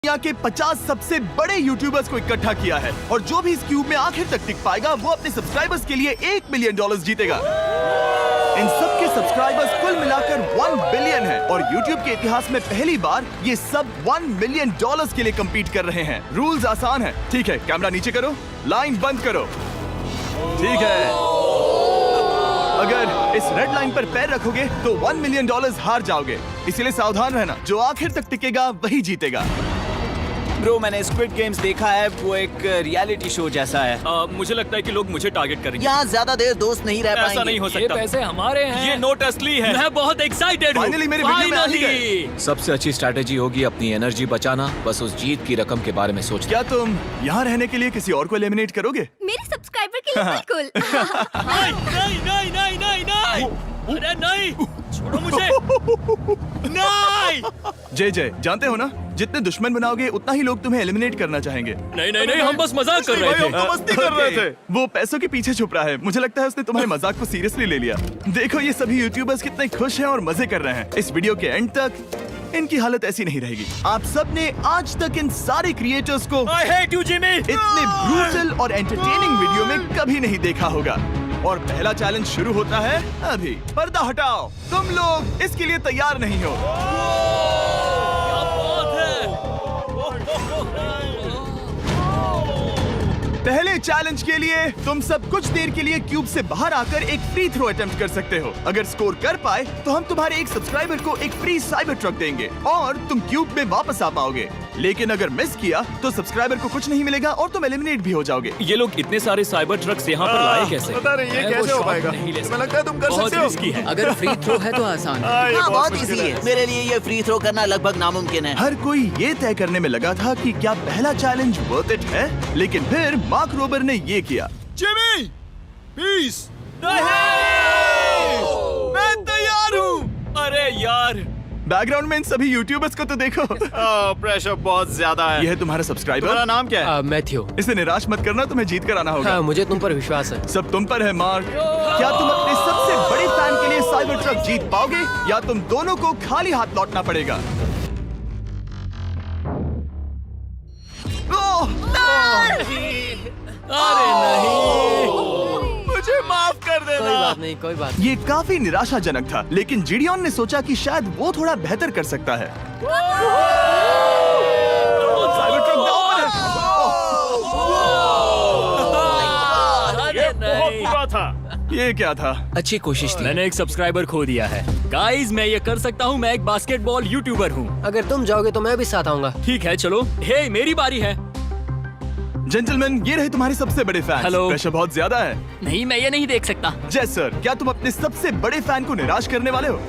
दुनिया के 50 सबसे बड़े यूट्यूबर्स को इकट्ठा किया है और जो भी इस क्यूब में आखिर तक टिक पाएगा वो अपने सब्सक्राइबर्स के लिए $1 मिलियन जीतेगा। इन सब के सब्सक्राइबर्स कुल मिलाकर 1 बिलियन है और यूट्यूब के इतिहास में पहली बार ये सब $1 मिलियन के लिए कम्पीट कर रहे हैं। रूल्स आसान है, ठीक है? कैमरा नीचे करो, लाइन बंद करो, ठीक है? अगर इस रेड लाइन पर पैर रखोगे तो $1 मिलियन हार जाओगे, इसीलिए सावधान रहना। जो आखिर तक टिकेगा वही जीतेगा। ब्रो, मैंने स्क्विड गेम्स देखा है, वो एक रियलिटी शो जैसा है। मुझे लगता है कि लोग मुझे टारगेट करेंगे। यहाँ ज्यादा देर दोस्त नहीं रह पाएंगे। ऐसा नहीं हो ये सकता। पैसे हमारे हैं। ये नोट असली है। मैं बहुत एक्साइटेड हूँ। फाइनली मेरे वीडियो में आ ही गए। सबसे अच्छी स्ट्रैटेजी होगी अपनी एनर्जी बचाना, बस उस जीत की रकम के बारे में सोचना। क्या तुम यहाँ रहने के लिए किसी और को एलिमिनेट करोगे? मेरे सब्सक्राइबर के लिए बिल्कुल। नहीं नहीं नहीं नहीं नहीं नहीं, अरे नहीं, छोड़ो मुझे। नहीं जय जानते हो ना, जितने दुश्मन बनाओगे उतना ही लोग तुम्हें एलिमिनेट करना चाहेंगे। नहीं नहीं नहीं, हम बस मजाक कर रहे थे। मस्ती कर रहे थे। वो पैसों के पीछे छुप रहा है। मुझे लगता है उसने तुम्हारे मजाक को सीरियसली ले लिया। देखो ये सभी यूट्यूबर्स कितने खुश हैं और मजे कर रहे हैं। इस वीडियो के एंड तक इनकी हालत ऐसी नहीं रहेगी। आप सब ने आज तक इन सारे क्रिएटर्स को I hate you, Jimmy! इतने ब्रूटल और एंटरटेनिंग वीडियो में कभी नहीं देखा होगा। और पहला चैलेंज शुरू होता है अभी। पर्दा हटाओ, तुम लोग इसके लिए तैयार नहीं हो। पहले चैलेंज के लिए तुम सब कुछ देर के लिए क्यूब से बाहर आकर एक फ्री थ्रो अटेम्प्ट कर सकते हो। अगर स्कोर कर पाए तो हम तुम्हारे एक सब्सक्राइबर को एक फ्री साइबर ट्रक देंगे और तुम क्यूब में वापस आ पाओगे। लेकिन अगर मिस किया तो सब्सक्राइबर को कुछ नहीं मिलेगा और तुम एलिमिनेट भी हो जाओगे। ये लोग इतने सारे साइबर ट्रक्स यहाँ पर लाए कैसे? पता नहीं ये कैसे हो पाएगा। तुम्हें लगता है तुम कर सकते हो? रिस्की है। अगर फ्री थ्रो है तो आसान है। हाँ, बहुत इजी है। मेरे लिए ये फ्री थ्रो करना लगभग नामुमकिन है। हर कोई ये तय करने में लगा था कि क्या पहला चैलेंज वर्थ इट है, लेकिन फिर मार्क रोबर ने ये किया। Jimmy, please. मैं तैयार हूँ। अरे यार, बैकग्राउंड में इन सभी यूट्यूबर्स को तो देखो। प्रेशर बहुत ज्यादा है। ये है तुम्हारा सब्सक्राइबर। तुम्हारा नाम क्या है? मैथ्यू। इसे निराश मत करना, तुम्हें जीत कर आना होगा। हाँ, मुझे तुम पर विश्वास है। सब तुम पर है मार्क। क्या तुम अपने सबसे बड़े फैन के लिए साइबर ट्रक जीत पाओगे या तुम दोनों को खाली हाथ लौटना पड़ेगा? अरे नहीं, मुझे माफ कर देना। कोई बात नहीं, कोई बात ये काफी निराशाजनक था, लेकिन जिडियन ने सोचा कि शायद वो थोड़ा बेहतर कर सकता है। साइबर ट्रक दांव पर है। अरे नहीं। बुरा था। ये क्या था? अच्छी कोशिश थी। मैंने एक सब्सक्राइबर खो दिया है। गाइस, मैं ये कर सकता हूँ। मैं एक बास्केटबॉल यूट्यूबर हूँ। अगर तुम जाओगे तो मैं भी साथ आऊंगा। ठीक है, चलो। हे, मेरी बारी है। जेंटलमैन, ये रहे तुम्हारे सबसे बड़े फैन। हेलो। प्रेशर बहुत ज्यादा है। नहीं, मैं ये नहीं देख सकता। जय सर, क्या तुम अपने सबसे बड़े फैन को निराश करने वाले हो?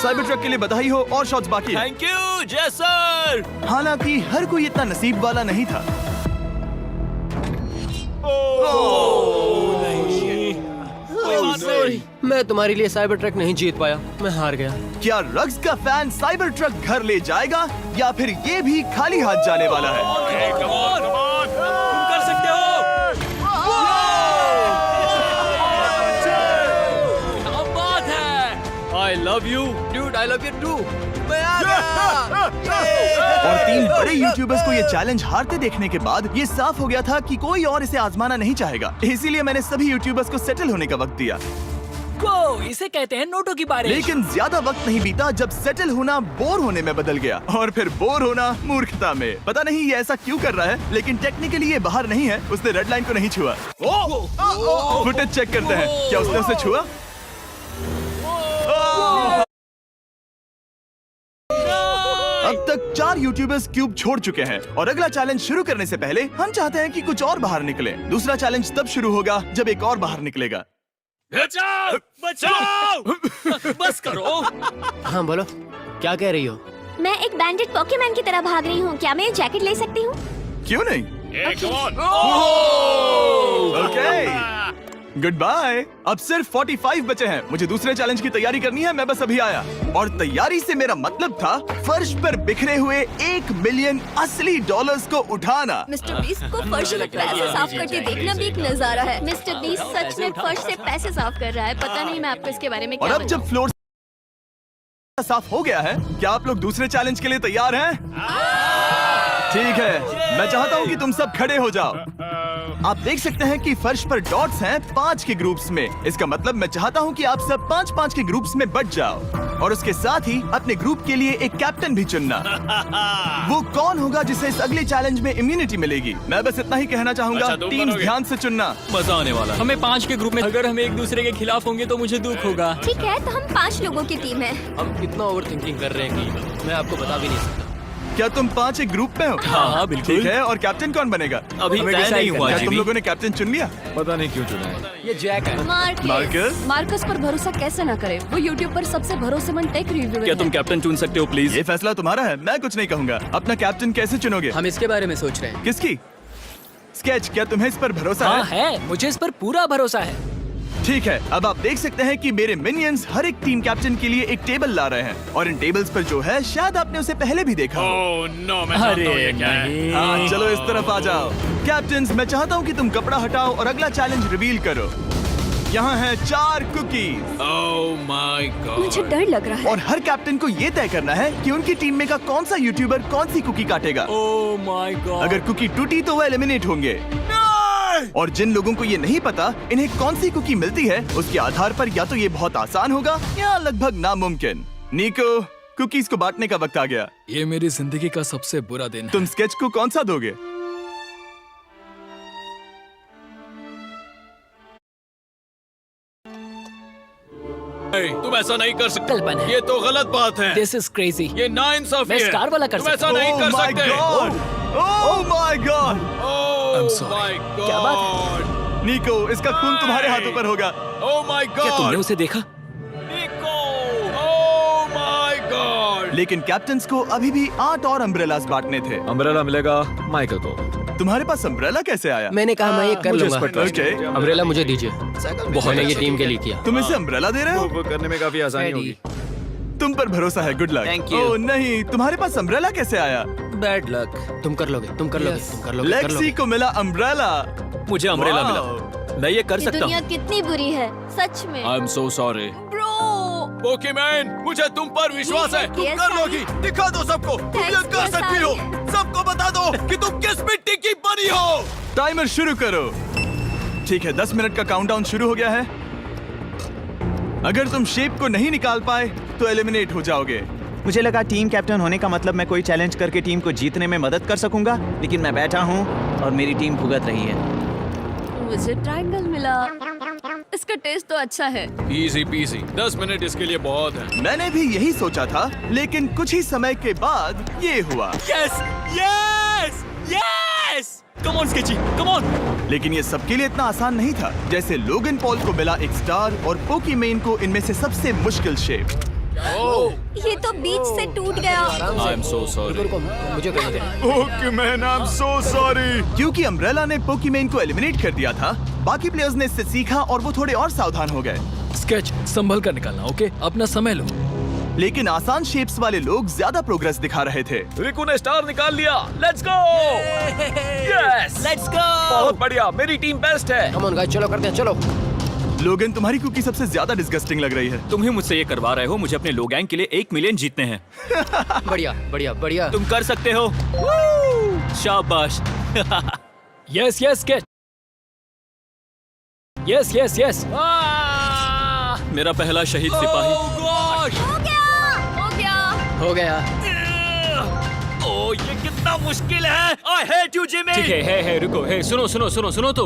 साइबर ट्रक के लिए बधाई हो और शॉट्स बाकी है। थैंक यू जय सर। हालांकि हर कोई इतना नसीब वाला नहीं था। मैं तुम्हारे लिए साइबर ट्रक नहीं जीत पाया, मैं हार गया। क्या रग्स का फैन साइबर ट्रक घर ले जाएगा या फिर ये भी खाली हाथ जाने वाला है? तुम कर सकते हो। क्या बात है। I love you, dude. I love you too. और 3 बड़े यूट्यूबर्स को ये चैलेंज हारते देखने के बाद ये साफ हो गया था कि कोई और इसे आजमाना नहीं चाहेगा। इसीलिए मैंने सभी यूट्यूबर्स को सेटल होने का वक्त दिया। इसे कहते हैं नोटों की बारिश। लेकिन ज्यादा वक्त नहीं बीता जब सेटल होना बोर होने में बदल गया और फिर बोर होना मूर्खता में। पता नहीं ये ऐसा क्यों कर रहा है, लेकिन टेक्निकली ये बाहर नहीं है। उसने रेड लाइन को नहीं छुआ। फुटेज चेक करते हैं, क्या उसने उसे छुआ? अब तक 4 यूट्यूबर्स क्यूब छोड़ चुके हैं और अगला चैलेंज शुरू करने से पहले हम चाहते हैं कि कुछ और बाहर निकले। दूसरा चैलेंज तब शुरू होगा जब एक और बाहर निकलेगा। बचाओ, बचाओ। बस करो। हाँ बोलो, क्या कह रही हो? मैं एक बैंडेड पॉकेमैन की तरह भाग रही हूँ। क्या मैं ये जैकेट ले सकती हूँ? क्यों नहीं? Come on. Okay. Goodbye. अब सिर्फ 45 बचे हैं। मुझे दूसरे चैलेंज की तैयारी करनी है। मैं बस अभी आया। और तैयारी से मेरा मतलब था फर्श पर बिखरे हुए 1 मिलियन असली डॉलर्स को उठाना। मिस्टर बीस्ट को फर्श में पैसे साफ करते देखना भी एक नजारा है। मिस्टर बीस्ट सच में फर्श से पैसे साफ कर रहा है। पता नहीं मैं आपको इसके बारे में और क्या अब जब फ्लोर साफ हो गया है, क्या आप लोग दूसरे चैलेंज के लिए तैयार हैं? ठीक है, मैं चाहता हूँ कि तुम सब खड़े हो जाओ। आप देख सकते हैं कि फर्श पर डॉट्स हैं 5 के ग्रुप्स में। इसका मतलब मैं चाहता हूँ कि आप सब 5-5 के ग्रुप्स में बंट जाओ और उसके साथ ही अपने ग्रुप के लिए एक कैप्टन भी चुनना। वो कौन होगा जिसे इस अगले चैलेंज में इम्यूनिटी मिलेगी? मैं बस इतना ही कहना चाहूंगा, अच्छा, तुम टीम्स करोगे? ध्यान से चुनना। मजा आने वाला है। हमें 5 के ग्रुप में, अगर हम एक दूसरे के खिलाफ होंगे तो मुझे दुख होगा। ठीक है, तो हम 5 लोगों की टीम है। हम कितना ओवर थिंकिंग कर रहे हैं कि मैं आपको बता भी नहीं सकता। क्या तुम 5 एक ग्रुप में हो? हाँ, बिल्कुल। ठीक है, और कैप्टन कौन बनेगा? अभी हमें तय decide नहीं हुआ क्या तुम जिमी। लोगों ने कैप्टन चुन लिया? पता नहीं क्यों चुना है। ये जैक है। मार्कस? मार्कस पर भरोसा कैसे न करे? वो यूट्यूब पर सबसे भरोसेमंद टेक रिव्यूअर क्या है। तुम कैप्टन चुन सकते हो प्लीज? ये फैसला तुम्हारा है, मैं कुछ नहीं कहूंगा। अपना कैप्टन कैसे चुनोगे? हम इसके बारे में सोच रहे हैं। किसकी? स्केच, क्या तुम्हें इस पर भरोसा हाँ है? है, मुझे इस पर पूरा भरोसा है। ठीक है, अब आप देख सकते हैं कि मेरे मिनियंस हर एक टीम कैप्टन के लिए एक टेबल ला रहे हैं और इन टेबल्स पर जो है शायद आपने उसे पहले भी देखा हो। नो, मैं जानता हूँ ये क्या है। हाँ, चलो इस तरफ आ जाओ। कैप्टन्स, मैं चाहता हूँ कि तुम कपड़ा हटाओ और अगला चैलेंज रिवील करो। यहाँ है 4 कुकीज ओह माय गॉड। मुझे डर लग रहा है। और हर कैप्टन को ये तय करना है कि उनकी टीम में का कौन सा यूट्यूबर कौन सी कुकी काटेगा। Oh my God. अगर कुकी टूटी तो वह एलिमिनेट होंगे और जिन लोगों को ये नहीं पता इन्हें कौन सी कुकी मिलती है, उसके आधार पर या तो ये बहुत आसान होगा या लगभग नामुमकिन। निको, कुकीज को बांटने का वक्त आ गया। ये मेरी जिंदगी का सबसे बुरा दिन है। तुम स्केच को कौन सा दोगे? तुम ऐसा नहीं कर सकते। कल्पना है। ये तो गलत बात है। This is crazy. ये नाइंसाफी मैं है। स्टार वाला कर तुम ऐसा सकता नहीं कर my सकते। God! Oh my God! Oh my God. क्या बात निको, इसका खून तुम्हारे हाथों पर होगा। Oh my God. क्या तुमने उसे देखा? निको। Oh my God. लेकिन कैप्टन्स को अभी भी 8 और अम्ब्रेलास बांटने थे। अम्ब्रेला मिलेगा माइकल को। तुम्हारे पास अम्ब्रेला कैसे आया? मैंने कहा मैं ये कर मुझे इस लूंगा। पर trust Okay. है। अम्ब्रेला मुझे दीजिए। मैंने ये टीम के लिए किया। तुम इसे अम्ब्रेला दे रहे हो? वो करने में काफी आसानी होगी। तुम पर भरोसा है, गुड लक। Thank you. ओह नहीं, तुम्हारे पास अम्ब्रेला कैसे आया? Bad luck. तुम कर लोगे, तुम कर लोगे, तुम कर लोगे, कर लेक्सी लोगे। को मिला अम्ब्रेला। मुझे अम्ब्रेला Wow. मिला। मैं ये कर ये सकता दुनिया हूँ। कितनी बुरी है, सच में। I am so sorry. Bro, Pokemon, मुझे तुम पर विश्वास है। तुम Yes, कर I- लोगी। दिखा दो सबको। तुम ये Thanks, कर yes, सकती हो। I- सबको बता दो कि तुम किस मिट्टी की बनी हो। टाइमर शुरू करो। ठीक है, 10 मिनट का काउंटडाउन शुरू हो गया है। अगर तुम शेप को नहीं निकाल पाए तो एलिमिनेट हो जाओगे। मुझे लगा टीम कैप्टन होने का मतलब मैं कोई चैलेंज करके टीम को जीतने में मदद कर सकूंगा, लेकिन मैं बैठा हूँ और मेरी टीम भुगत रही है। मुझे ट्रायंगल मिला। इसका टेस्ट तो अच्छा है। Easy PC. 10 मिनट इसके लिए बहुत है। मैंने भी यही सोचा था, लेकिन कुछ ही समय के बाद ये हुआ। Yes yes yes. Come on sketchy, come on. लेकिन ये सबके लिए इतना आसान नहीं था। जैसे लोगन पॉल को मिला एक स्टार और पोकीमेन को इनमें से सबसे मुश्किल शेप। ये तो बीच से टूट गया। आई एम सो सॉरी। रुको, मुझे करने दे। पोकीमेन, आई एम सो सॉरी। क्योंकि अम्ब्रेला ने पोकीमेन को एलिमिनेट कर दिया था, बाकी प्लेयर्स ने इससे सीखा और वो थोड़े और सावधान हो गए। स्केच संभल कर निकालना, ओके? अपना समय लो। लेकिन आसान शेप्स वाले लोग ज्यादा प्रोग्रेस दिखा रहे थे। रिकू ने स्टार निकाल लिया। Let's go. Yes, let's go. बहुत बढ़िया। मेरी टीम बेस्ट है। कम ऑन गाइस, चलो करते हैं, चलो। लोगन, तुम्हारी कुकी सबसे ज्यादा डिस्गस्टिंग लग रही है। तुम ही मुझसे ये करवा रहे हो। मुझे अपने लो गैंग के लिए 1 मिलियन जीतने हैं। बढ़िया, बढ़िया, बढ़िया। तुम कर सकते हो। शाबाश। Yes yes sketch. Yes yes yes. मेरा पहला शहीद सिपाही। हो गया। हो गया। ओह, ये कितना मुश्किल है। I hate you, Jimmy। ठीक है, रुको, सुनो सुनो सुनो सुनो तो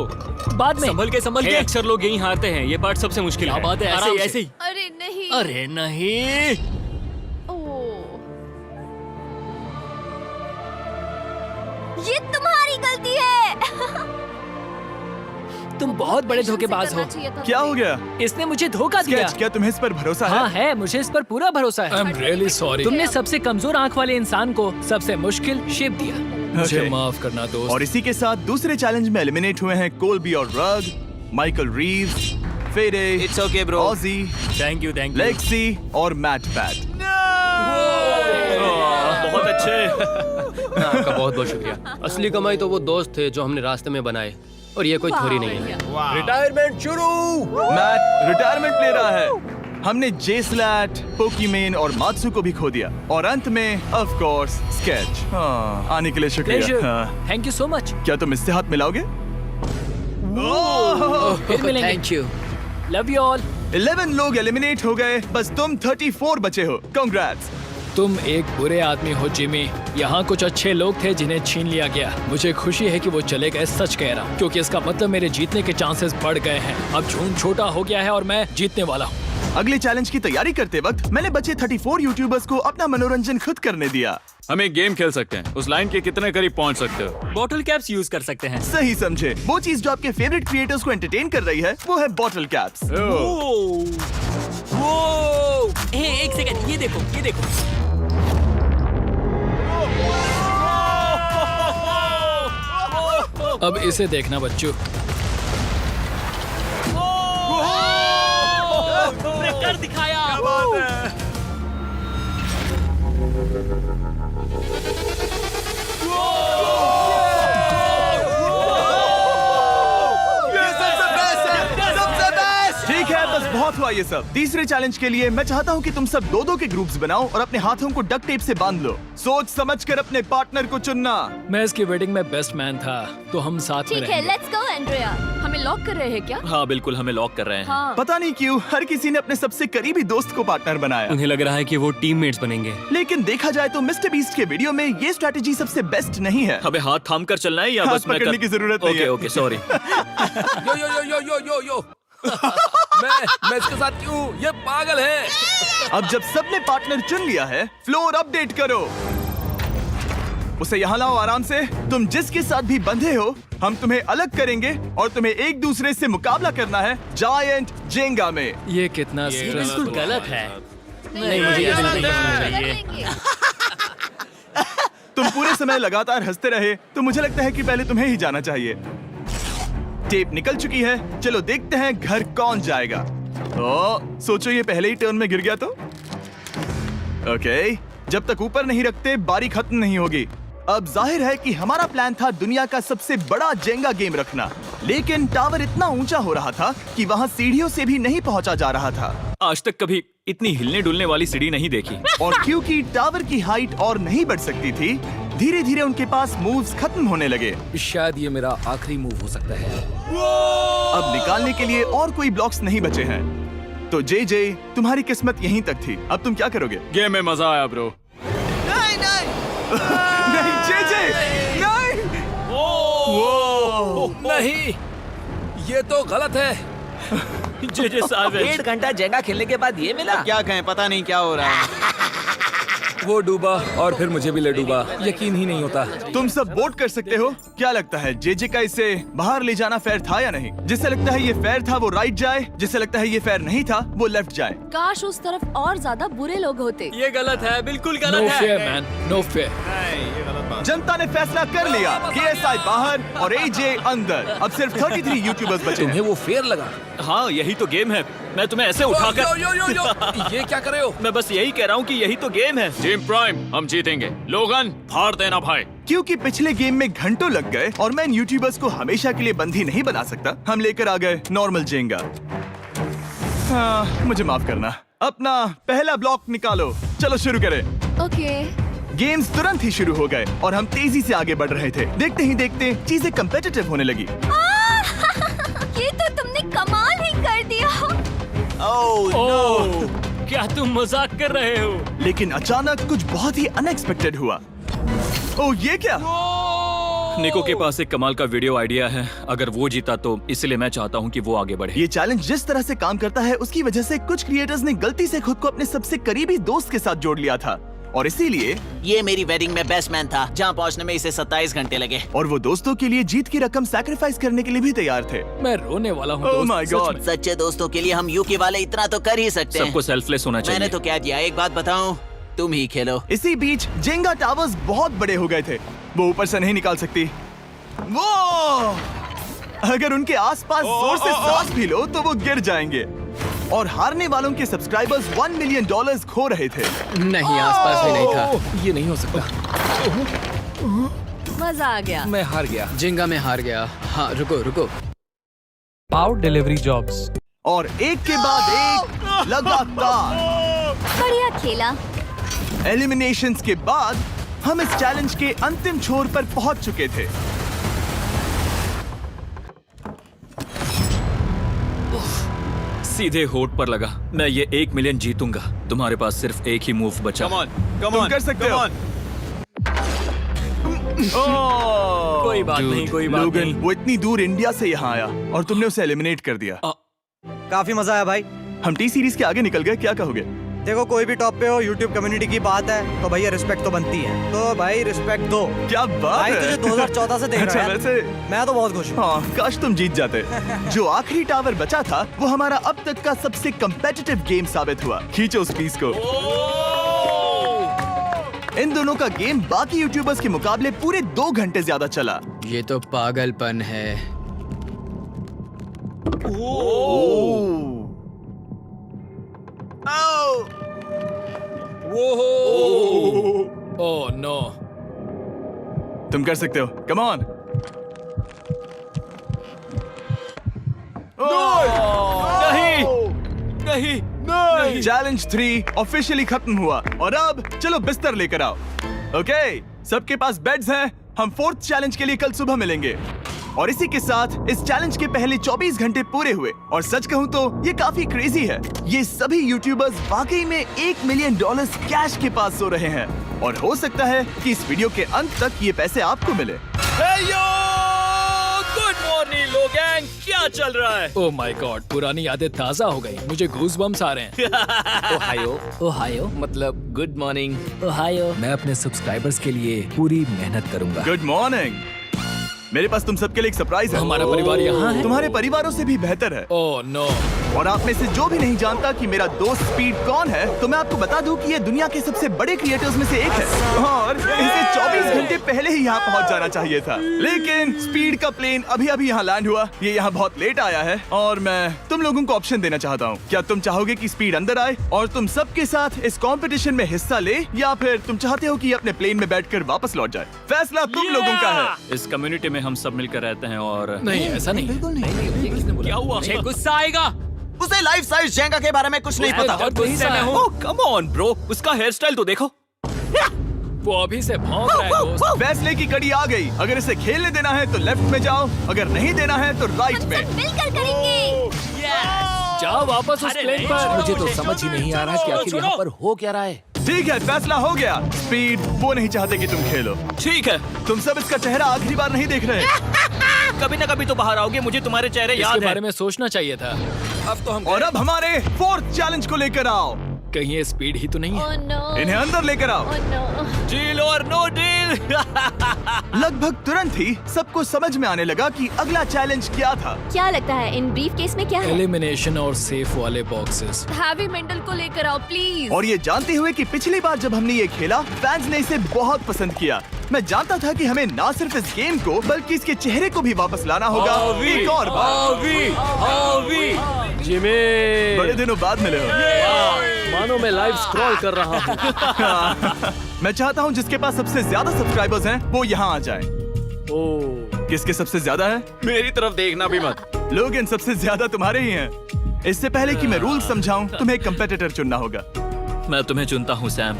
बाद में संभल के अक्सर लोग यही हारते हैं। ये पार्ट सबसे मुश्किल है। बात है, ऐसे ही। अरे नहीं। अरे नहीं। ओह, ये तुम्हारी गलती है। तुम बहुत बड़े धोखेबाज हो। क्या हो गया? इसने मुझे धोखा दिया। स्केच, क्या तुम्हें इस पर भरोसा हाँ है? है, मुझे इस पर पूरा भरोसा है। really sorry। तुमने सबसे कमजोर आंख वाले इंसान को सबसे मुश्किल शेप दिया। मुझे Okay. माफ करना दोस्त। और इसी के साथ दूसरे चैलेंज में एलिमिनेट हुए हैं कोलबी और रग, माइकल रीव्स, फेरे, It's okay, bro. ऑजी, थैंक यू लेक्सी और मैट पैट। बहुत अच्छे। आपका बहुत बहुत शुक्रिया। असली कमाई तो वो दोस्त थे जो हमने रास्ते में बनाए, और ये कोई थोड़ी नहीं है। रिटायरमेंट शुरू। मैट रिटायरमेंट ले रहा है। हमने जेस्लैट, पोकीमेन और मात्सु को भी खो दिया, और अंत में ऑफ कोर्स स्केच। आने के लिए शुक्रिया। हाँ। Thank you so much. क्या तुम इससे हाथ मिलाओगे? फिर मिलेंगे। Thank you. Love you all. 11 लोग एलिमिनेट हो गए, बस तुम 34 बचे हो। कांग्रेट्स। तुम एक बुरे आदमी हो जिमी। यहाँ कुछ अच्छे लोग थे जिन्हें छीन लिया गया। मुझे खुशी है कि वो चले गए, सच कह रहा हूँ, क्योंकि इसका मतलब मेरे जीतने के चांसेस बढ़ गए हैं। अब झूठ छोटा हो गया है और मैं जीतने वाला हूँ। अगले चैलेंज की तैयारी करते वक्त मैंने बचे 34 यूट्यूबर्स को अपना मनोरंजन खुद करने दिया। हम एक गेम खेल सकते हैं। उस लाइन के कितने करीब पहुंच सकते हो? बॉटल कैप्स यूज कर सकते हैं। सही समझे। वो चीज जो आपके फेवरेट क्रिएटर्स को एंटरटेन कर रही है वो है बॉटल कैप्स। एक सेकंड, ये देखो, ये देखो। अब इसे देखना बच्चों। कर दिखाया। ठीक है, बस बहुत हुआ ये सब। तीसरे चैलेंज के लिए मैं चाहता हूँ कि तुम सब 2-2 के ग्रुप्स बनाओ और अपने हाथों को डक्ट टेप से बांध लो। सोच समझकर अपने पार्टनर को चुनना। मैं इसकी वेडिंग में बेस्ट मैन था, तो हम साथ में ठीक है, रहेंगे। Let's go Andrea. हमें लॉक कर रहे हैं क्या? हाँ बिल्कुल, हमें लॉक कर रहे हैं। हाँ। पता नहीं क्यों हर किसी ने अपने सबसे करीबी दोस्त को पार्टनर बनाया। उन्हें लग रहा है कि वो टीममेट्स बनेंगे। लेकिन देखा जाए तो मिस्टर बीस्ट के वीडियो में ये स्ट्रैटेजी सबसे बेस्ट नहीं है। हमें हाथ थाम कर चलना है या हाथ बस मैं पकड़ने की जरूरत नहीं है। Okay sorry. Yo yo yo yo yo yo yo. मैं इसके साथ क्यों? ये पागल है। अब जब सबने पार्टनर चुन लिया है, फ्लोर अपडेट करो। उसे यहाँ लाओ आराम से। तुम जिसके साथ भी बंधे हो, हम तुम्हें अलग करेंगे और तुम्हें एक दूसरे से मुकाबला करना है जायंट जेंगा में। ये कितना बिल्कुल गलत है। नहीं, मुझे ये गलत बिल्कुल है। नहीं चाहिए। तुम पूरे समय लगातार हंसते रहे, तो मुझे लगता है कि पहले तुम्हें ही जाना चाहिए। टेप निकल चुकी है, चलो देखते हैं घर कौन जाएगा। सोचो ये पहले ही टर्न में गिर गया तो। ओके, जब तक ऊपर नहीं रखते बारी खत्म नहीं होगी। अब जाहिर है कि हमारा प्लान था दुनिया का सबसे बड़ा जेंगा गेम रखना, लेकिन टावर इतना ऊंचा हो रहा था कि वहाँ सीढ़ियों से भी नहीं पहुंचा जा रहा था। आज तक कभी इतनी हिलने डुलने वाली सीढ़ी नहीं देखी। और क्योंकि टावर की हाइट और नहीं बढ़ सकती थी, धीरे धीरे उनके पास मूव्स खत्म होने लगे। शायद ये मेरा आखिरी मूव हो सकता है। अब निकालने के लिए और कोई ब्लॉक्स नहीं बचे हैं। तो जे तुम्हारी किस्मत यहीं तक थी। अब तुम क्या करोगे? गेम में मजा आया ब्रो। नहीं जे नहीं। नहीं, ये तो गलत है। जे साहब 1.5 घंटा जेंगा खेलने के बाद ये मिला। क्या कहें, पता नहीं क्या हो रहा है। वो डूबा और फिर मुझे भी ले डूबा। यकीन ही नहीं होता। तुम सब वोट कर सकते हो। क्या लगता है जे का इसे बाहर ले जाना फेयर था या नहीं? जिसे लगता है ये फेयर था वो राइट जाए, जिसे लगता है ये फेयर नहीं था वो लेफ्ट जाए। काश उस तरफ और ज्यादा बुरे लोग होते। ये गलत है, बिल्कुल नो गलत फेयर है। Man, no fair. जनता ने फैसला कर लिया। KSI बाहर और AJ अंदर। अब सिर्फ 33 यूट्यूबर्स बचे तुम्हें हैं। वो फेयर लगा? हाँ यही तो गेम है। मैं तुम्हें ऐसे उठाकर यो यो यो यो। ये क्या कर रहे हो? मैं बस यही कह रहा हूँ कि यही तो गेम है। टीम प्राइम, हम जीतेंगे। लोगन, फाड़ देना भाई। क्योंकि पिछले गेम में घंटों लग गए और मैं इन यूट्यूबर्स को हमेशा के लिए बंदी नहीं बना सकता, हम लेकर आ गए नॉर्मल जेंगा। हाँ, मुझे माफ करना। अपना पहला ब्लॉक निकालो। चलो शुरू करें। ओके। गेम्स तुरंत ही शुरू हो गए और हम तेजी से आगे बढ़ रहे थे। देखते ही देखते चीजें कम्पिटिटिव होने लगी। ये तो तुमने कमाल ही कर दिया। ओह, क्या तुम मजाक कर रहे हो? लेकिन अचानक कुछ बहुत ही अनएक्सपेक्टेड हुआ। ओह, ये क्या? निको के पास एक कमाल का वीडियो आइडिया है। अगर वो जीता तो इसलिए मैं चाहता हूँ कि वो आगे बढ़े। ये चैलेंज जिस तरह से काम करता है उसकी वजह से कुछ क्रिएटर्स ने गलती से खुद को अपने सबसे करीबी दोस्त के साथ जोड़ लिया था, और इसीलिए ये मेरी वेडिंग में बेस्ट मैन था, जहाँ पहुँचने में इसे 27 घंटे लगे। और वो दोस्तों के लिए जीत की रकम सैक्रिफाइस करने के लिए भी तैयार थे। मैं रोने वाला हूँ। Oh दोस्त, my सच God. में। सच्चे दोस्तों के लिए हम यूके वाले इतना तो कर ही सकते हैं। सबको सेल्फलेस होना चाहिए। मैंने तो क्या दिया, एक बात बताऊं, तुम ही खेलो। इसी बीच जेंगा टावर्स बहुत बड़े हो गए थे। वो ऊपर से नहीं निकाल सकती। वो अगर उनके आसपास जोर से सांस भी लो तो वो गिर जाएंगे। और हारने वालों के सब्सक्राइबर्स $1 मिलियन खो रहे थे। नहीं, आसपास भी नहीं था। ये नहीं हो सकता। मजा आ गया। मैं हार गया। जिंगा में हार गया। हाँ, रुको रुको। Power delivery jobs. और एक के बाद एक लगातार बढ़िया खेला। एलिमिनेशंस के बाद हम इस चैलेंज के अंतिम छोर पर पहुंच चुके थे। सीधे होठ पर लगा। मैं ये 1 मिलियन जीतूंगा। तुम्हारे पास सिर्फ एक ही मूव बचा। तुम कर सकते हो। कोई बात नहीं, कोई बात लोगन, नहीं। वो इतनी दूर इंडिया से यहाँ आया और तुमने उसे एलिमिनेट कर दिया। काफी मजा आया भाई। हम टी सीरीज के आगे निकल गए, क्या कहोगे? देखो, कोई भी टॉप पे हो, यूट्यूब कम्युनिटी की बात है तो भैया रिस्पेक्ट तो बनती है। तो भाई रिस्पेक्ट दो। क्या बात भाई है। तुझे 2014 से देख अच्छा, रहा है। वैसे मैं तो बहुत खुश हूँ। हाँ, काश तुम जीत जाते। जो आखिरी टावर बचा था वो हमारा अब तक का सबसे कम्पेटिटिव गेम साबित हुआ। खींचो उस पीस को। इन दोनों का गेम बाकी यूट्यूबर्स के मुकाबले पूरे 2 घंटे ज्यादा चला। ये तो पागलपन है। Oh no. तुम कर सकते हो, कम ऑन। नहीं, नहीं। चैलेंज 3 ऑफिशियली खत्म हुआ और अब चलो बिस्तर लेकर आओ। ओके, सबके पास बेड्स हैं। हम 4th चैलेंज के लिए कल सुबह मिलेंगे। और इसी के साथ इस चैलेंज के पहले 24 घंटे पूरे हुए। और सच कहूं तो ये काफी क्रेजी है। ये सभी यूट्यूबर्स वाकई में $1 मिलियन कैश के पास सो रहे हैं। और हो सकता है कि इस वीडियो के अंत तक ये पैसे आपको मिले। गुड मॉर्निंग लोगैंग, क्या चल रहा है? ओह माय गॉड, पुरानी यादें ताजा हो गई। मुझे गूज़बम्स आ रहे हैं। ओहायो। ओहायो मतलब गुड मॉर्निंग। ओहायो। मैं अपने सब्सक्राइबर्स के लिए पूरी मेहनत करूंगा। Good morning. मेरे पास तुम सबके लिए एक सरप्राइज है। हमारा परिवार यहाँ है? तुम्हारे परिवारों से भी बेहतर है। Oh no. और आप में से जो भी नहीं जानता कि मेरा दोस्त स्पीड कौन है, तो मैं आपको बता दूं कि ये दुनिया के सबसे बड़े क्रिएटर्स में से एक है। और इसे 24 घंटे पहले ही यहाँ पहुँच जाना चाहिए था। लेकिन स्पीड का प्लेन अभी अभी यहाँ लैंड हुआ। ये यहाँ बहुत लेट आया है और मैं तुम लोगों को ऑप्शन देना चाहता हूँ। क्या तुम चाहोगे कि स्पीड अंदर आए और तुम सबके साथ इस कंपटीशन में हिस्सा ले, या फिर तुम चाहते हो कि ये अपने प्लेन में बैठकर वापस लौट जाए? फैसला तुम लोगों का है। इस कम्युनिटी में हम सब मिलकर रहते हैं और नहीं, ऐसा नहीं। बिल्कुल नहीं। क्या हुआ? मुझे गुस्सा आएगा। उसे लाइफ साइज जेंगा के बारे में कुछ नहीं पता। बहुत गुस्से में हूँ। ओह कम ऑन ब्रो, उसका हेयर स्टाइल तो देखो। वो अभी से भौंक रहा है दोस्त। फैसले की कड़ी आ गई। अगर इसे खेलने देना है तो लेफ्ट में जाओ, अगर नहीं देना है तो राइट हम में। सब मिलकर करेंगे। जाओ वापस उस प्लेन पर। मुझे तो समझ ही नहीं आ रहा कि आखिर यहाँ पर हो क्या रहा है। ठीक है, फैसला हो गया। स्पीड वो नहीं चाहते कि तुम खेलो। ठीक है, तुम सब इसका चेहरा आखिरी बार नहीं देख रहे। कभी ना कभी तो बाहर आओगे, मुझे तुम्हारे चेहरे याद इसके है। बारे में सोचना चाहिए था। अब तो हम और अब हमारे 4th चैलेंज को लेकर आओ। कहीं ये स्पीड ही तो नहीं है? Oh no. इन्हें अंदर लेकर आओ। Oh no. डील और नो डील। लगभग तुरंत ही सबको समझ में आने लगा कि अगला चैलेंज क्या था। क्या लगता है इन ब्रीफ केस में क्या है? एलिमिनेशन और सेफ वाले बॉक्सेस। हैवी मेंटल को लेकर आओ प्लीज। और ये जानते हुए कि पिछली बार जब हमने ये खेला फैंस ने इसे बहुत पसंद किया। मैं जानता था कि हमें ना सिर्फ इस गेम को बल्कि इसके चेहरे को भी वापस लाना होगा। एक और बार। जिमी, बड़े दिनों बाद मिले हो। मानो मैं लाइव स्क्रॉल कर रहा हूँ। मैं चाहता हूँ जिसके पास सबसे ज्यादा सब्सक्राइबर्स हैं वो यहाँ आ जाए। ओह, किसके सबसे ज्यादा है? मेरी तरफ देखना भी मत। लोगन सबसे ज्यादा तुम्हारे ही हैं। इससे पहले कि मैं रूल समझाऊं, तुम्हें एक कंपेटिटर चुनना होगा। मैं तुम्हें चुनता हूँ सैम।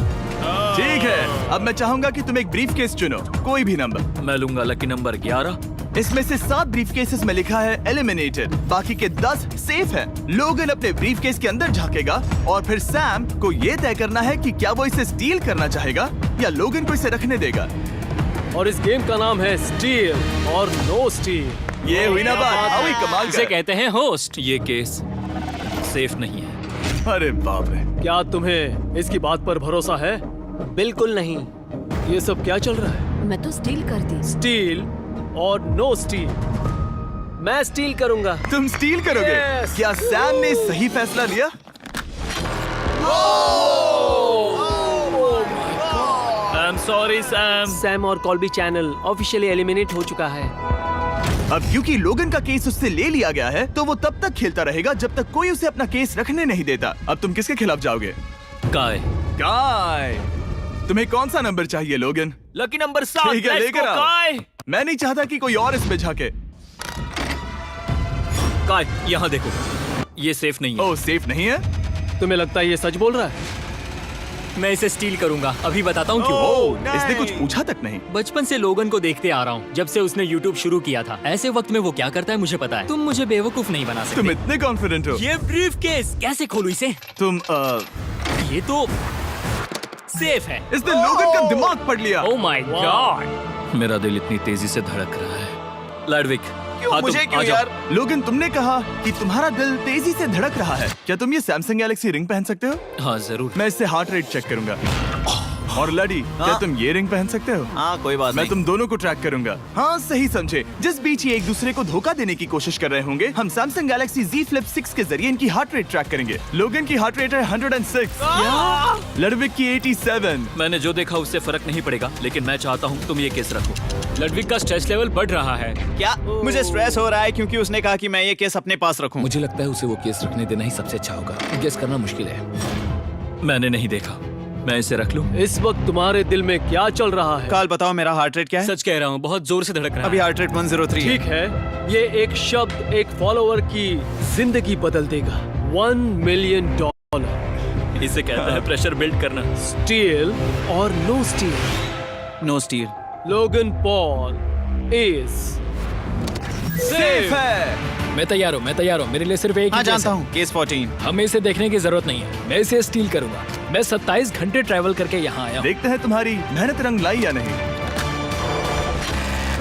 ठीक है, अब मैं चाहूंगा कि तुम एक ब्रीफ केस चुनो, कोई भी नंबर। मैं लूंगा लकी नंबर 11। इसमें से 7 ब्रीफ केसेस में लिखा है एलिमिनेटेड, बाकी के 10 सेफ हैं। लोगन अपने ब्रीफ केस के अंदर झांकेगा और फिर सैम को ये तय करना है कि क्या वो इसे स्टील करना चाहेगा या लोगन को इसे रखने देगा। और इस गेम का नाम है स्टील और नो स्टील। ये हुई ना बात, हाउ ही कमाल इसे का। कहते हैं होस्ट। ये केस सेफ नहीं है। अरे बाप रे। क्या तुम्हें इसकी बात पर भरोसा है? बिल्कुल नहीं। ये सब क्या चल रहा है? मैं तो स्टील करती। स्टील और नो स्टील। मैं स्टील करूंगा। तुम स्टील करोगे? Yes! क्या सैम ने सही फैसला लिया? I am sorry Sam. Sam और कॉल्बी चैनल ऑफिशियली एलिमिनेट हो चुका है। अब क्योंकि लोगन का केस उससे ले लिया गया है, तो वो तब तक खेलता रहेगा जब तक कोई उसे अपना केस रखने नहीं देता। अब तुम किसके खिलाफ जाओगे? काय। काय। तुम्हें कौन सा नंबर चाहिए लोगन? Lucky number 7। ठीक है, लेकर आओ। काय। मैं नहीं चाहता कि कोई और इसमें झाके। काय, यहाँ देखो, ये सेफ नहीं है। ओह, सेफ नहीं है? तुम्हें लगता है ये सच बोल रहा है? मैं इसे स्टील करूंगा, अभी बताता हूँ क्यों। ओह, इसने कुछ पूछा तक नहीं। बचपन से लोगन को देखते आ रहा हूँ, जब से उसने YouTube शुरू किया था। ऐसे वक्त में वो क्या करता है मुझे पता है। तुम मुझे बेवकूफ नहीं बना सकते। तुम इतने कॉन्फिडेंट हो? ये ब्रीफ केस कैसे खोलूं इसे? तुम ये तो सेफ है। इसने लोगन का दिमाग पढ़ लिया। Oh my God. मेरा दिल इतनी तेजी से धड़क रहा है। लैडविक, क्यों मुझे क्यों यार? लोगन, तुमने कहा कि तुम्हारा दिल तेजी से धड़क रहा है। क्या तुम ये सैमसंग गैलेक्सी रिंग पहन सकते हो? हाँ जरूर। मैं इससे हार्ट रेट चेक करूंगा। और लड़ी, क्या तुम ये रिंग पहन सकते हो? हाँ, कोई बात मैं नहीं। तुम दोनों को ट्रैक करूंगा। हाँ, सही समझे। जिस बीच ये एक दूसरे को धोखा देने की कोशिश कर रहे होंगे, हम सैमसंग गैलेक्सी Z Flip 6 के जरिए इनकी हार्ट रेट ट्रैक करेंगे। लोगन की हार्ट रेट है 106, लड़विक की 87। मैंने जो देखा उससे फर्क नहीं पड़ेगा, लेकिन मैं चाहता हूँ तुम ये केस रखो। लडविक का स्ट्रेस लेवल बढ़ रहा है। क्या? मुझे स्ट्रेस हो रहा है क्योंकि उसने कहा कि मैं ये केस अपने पास रखूं। मुझे लगता है उसे वो केस रखने देना ही सबसे अच्छा होगा। गेस करना मुश्किल है। मैंने नहीं देखा, मैं इसे रख लूं? इस वक्त तुम्हारे दिल में क्या चल रहा है? काल, बताओ मेरा हार्ट रेट क्या है? सच कह रहा हूँ, बहुत जोर से धड़क रहा है। अभी हार्ट रेट 103 ठीक है, ये एक शब्द एक फॉलोअर की जिंदगी बदल देगा। $1 मिलियन। इसे कहते हैं प्रेशर बिल्ड करना। स्टील और no steal. No steal. Logan Paul is safe है। मैं तैयार हूँ। मेरे लिए सिर्फ एक हाँ, ही केस जानता है। हूँ। केस 14। हमें इसे देखने की जरूरत नहीं है। मैं इसे स्टील करूंगा। मैं 27 घंटे ट्रैवल करके यहाँ आया हूँ। देखते हैं तुम्हारी मेहनत रंग लाई या नहीं।